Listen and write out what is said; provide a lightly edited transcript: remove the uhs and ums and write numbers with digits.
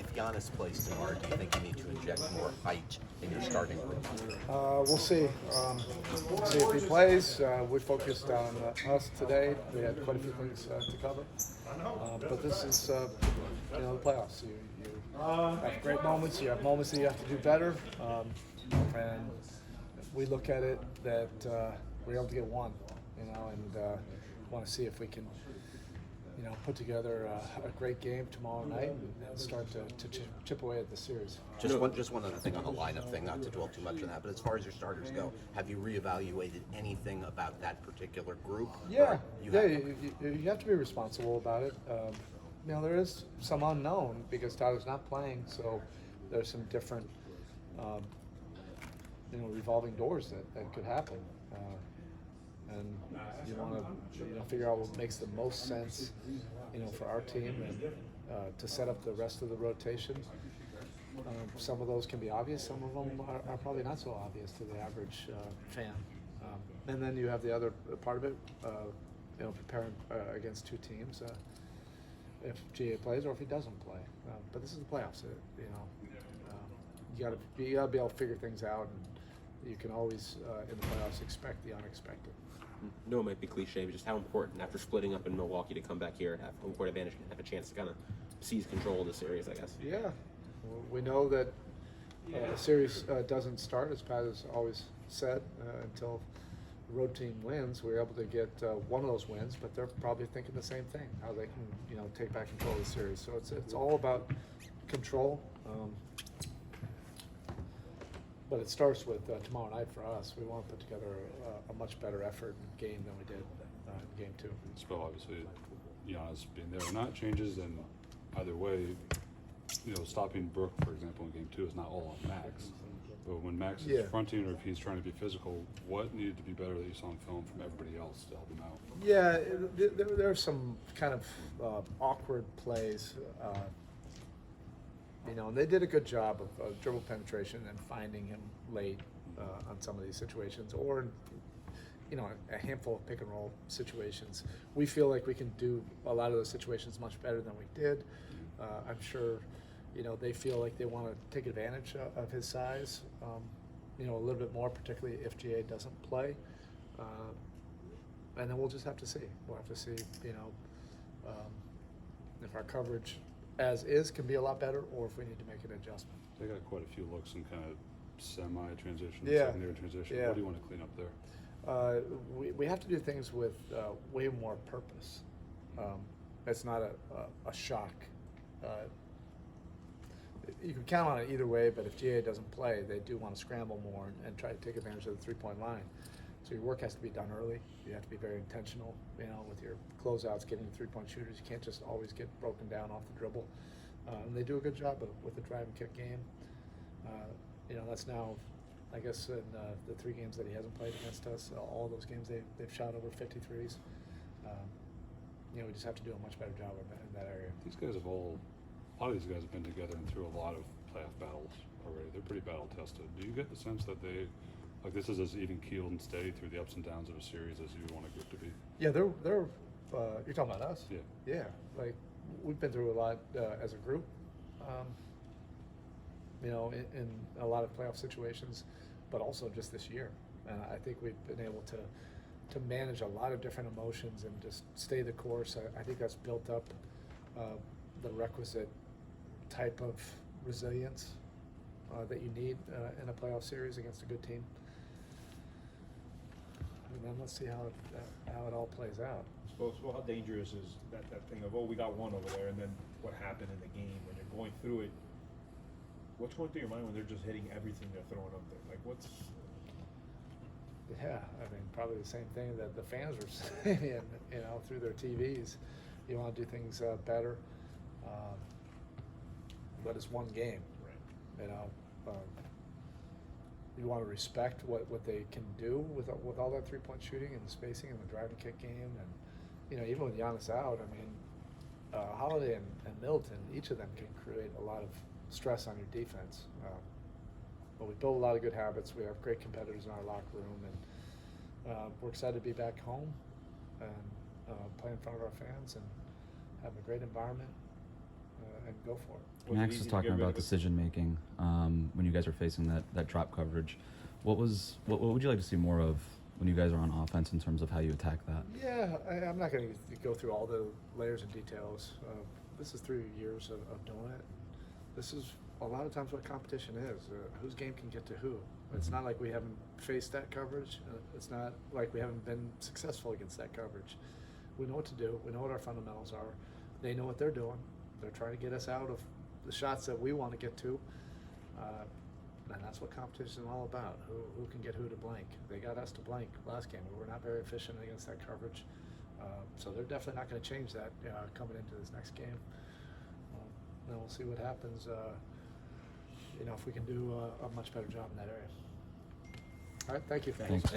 If Giannis plays tomorrow, do you think you need to inject more height in your starting group? We'll see. We'll see if he plays. We focused on us today. We had quite a few things to cover. But this is, the playoffs. You have great moments. You have moments that you have to do better. And we look at it that we're able to get one, and want to see if we can, put together a great game tomorrow night and start to chip away at the series. Just one other thing on the lineup thing, not to dwell too much on that, but as far as your starters go, have you reevaluated anything about that particular group? Yeah, you have to be responsible about it. There is some unknown because Tyler's not playing, so there's some different, revolving doors that could happen. And you want to figure out what makes the most sense, for our team and to set up the rest of the rotation. Some of those can be obvious. Some of them are probably not so obvious to the average fan. And then you have the other part of it, preparing against two teams. If GA plays or if he doesn't play, but this is the playoffs. You got to be able to figure things out, and you can always in the playoffs expect the unexpected. No, it might be cliche, but just how important after splitting up in Milwaukee to come back here and have home court advantage and have a chance to kind of seize control of the series, I guess. Yeah, we know that the series doesn't start, as Pat has always said, until the road team wins. We're able to get one of those wins, but they're probably thinking the same thing, how they can take back control of the series. So it's all about control. But it starts with tomorrow night for us. We want to put together a much better effort in game than we did in game 2. So obviously, Giannis being there or not changes, and either way, stopping Brook, for example, in game 2 is not all on Max. But when Max is fronting or if he's trying to be physical, what needed to be better that you saw on film from everybody else to help him out? Yeah, there are some kind of awkward plays. And they did a good job of dribble penetration and finding him late on some of these situations, or a handful of pick and roll situations. We feel like we can do a lot of those situations much better than we did. I'm sure, they feel like they want to take advantage of his size, a little bit more, particularly if GA doesn't play. And then we'll just have to see. We'll have to see, if our coverage as is can be a lot better, or if we need to make an adjustment. They got quite a few looks in kind of semi-transition, Yeah. secondary transition. Yeah. What do you want to clean up there? We have to do things with way more purpose. It's not a shock. You can count on it either way, but if GA doesn't play, they do want to scramble more and try to take advantage of the three-point line. So your work has to be done early. You have to be very intentional, with your closeouts, getting the three-point shooters. You can't just always get broken down off the dribble. And they do a good job with the drive and kick game. That's now, I guess, in the 3 games that he hasn't played against us, all those games they've shot over 53s. We just have to do a much better job in that area. These guys a lot of these guys have been together and through a lot of playoff battles already. They're pretty battle tested. Do you get the sense that this is as even keeled and steady through the ups and downs of a series as you would want a group to be? Yeah, they're you're talking about us? Yeah. Yeah, like we've been through a lot as a group. In a lot of playoff situations, but also just this year. And I think we've been able to manage a lot of different emotions and just stay the course. I think that's built up the requisite type of resilience that you need in a playoff series against a good team. And then let's see how it all plays out. So how dangerous is that thing of, we got one over there, and then what happened in the game when you're going through it? What's going through your mind when they're just hitting everything they're throwing up there? Like, what's... Yeah, probably the same thing that the fans are saying, through their TVs. You want to do things better, but it's one game. Right. You want to respect what they can do with all that three-point shooting and the spacing and the drive and kick game, and even with Giannis out, Holiday and Middleton, each of them can create a lot of stress on your defense. But we build a lot of good habits. We have great competitors in our locker room, and we're excited to be back home and play in front of our fans and have a great environment and go for it. Was it Max easy was to talking get rid about of it? decision making when you guys are facing that drop coverage. What would you like to see more of when you guys are on offense in terms of how you attack that? Yeah, I'm not going to go through all the layers and details. This is 3 years of doing it. This is a lot of times what competition is. Whose game can get to who. It's not like we haven't faced that coverage. It's not like we haven't been successful against that coverage. We know what to do. We know what our fundamentals are. They know what they're doing. They're trying to get us out of the shots that we want to get to. And that's what competition is all about. Who can get who to blank. They got us to blank last game. We were not very efficient against that coverage. So they're definitely not going to change that coming into this next game. And we'll see what happens, if we can do a much better job in that area. All right, thank you. Thanks.